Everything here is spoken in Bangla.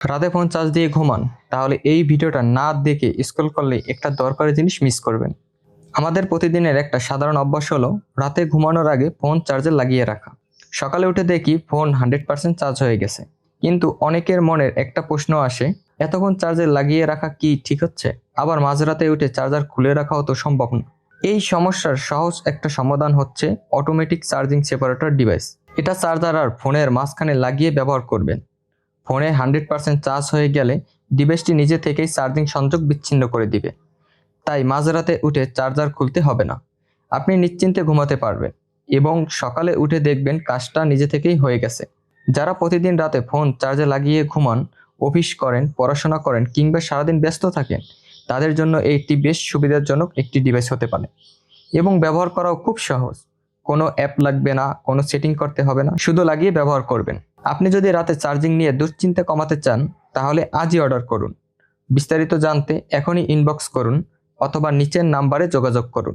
রাতে ফোন চার্জ দিয়ে ঘুমান, তাহলে এই ভিডিওটা না দেখে স্ক্রল করলে একটা দরকারি জিনিস মিস করবেন। আমাদের প্রতিদিনের একটা সাধারণ অভ্যাস হলো রাতে ঘুমানোর আগে ফোন চার্জে লাগিয়ে রাখা। সকালে উঠে দেখি ফোন 100% চার্জ হয়ে গেছে, কিন্তু অনেকের মনের একটা প্রশ্ন আসে, এতক্ষণ চার্জে লাগিয়ে রাখা কি ঠিক হচ্ছে? আবার মাঝরাতে উঠে চার্জার খুলে রাখাও তো সম্ভব না। এই সমস্যার সহজ একটা সমাধান হচ্ছে অটোমেটিক চার্জিং সেপারেটর ডিভাইস। এটা চার্জার আর ফোনের মাঝখানে লাগিয়ে ব্যবহার করবেন। ফোনে 100% চার্জ হয়ে গেলে ডিভাইসটি নিজে থেকেই চার্জিং সংযোগ বিচ্ছিন্ন করে দিবে। তাই মাঝরাতে উঠে চার্জার খুলতে হবে না। আপনি নিশ্চিন্তে ঘুমাতে পারবেন এবং সকালে উঠে দেখবেন কাজটা নিজে থেকেই হয়ে গেছে। যারা প্রতিদিন রাতে ফোন চার্জে লাগিয়ে ঘুমান, অফিস করেন, পড়াশোনা করেন কিংবা সারাদিন ব্যস্ত থাকেন, তাদের জন্য এইটি বেশ সুবিধাজনক একটি ডিভাইস হতে পারে এবং ব্যবহার করাও খুব সহজ। কোনো অ্যাপ লাগবে না, কোনো সেটিং করতে হবে না, শুধু লাগিয়ে ব্যবহার করবেন। আপনি যদি রাতে চার্জিং নিয়ে দুশ্চিন্তা কমাতে চান, তাহলে আজই অর্ডার করুন। বিস্তারিত জানতে এখনই ইনবক্স করুন অথবা নিচের নাম্বারে যোগাযোগ করুন।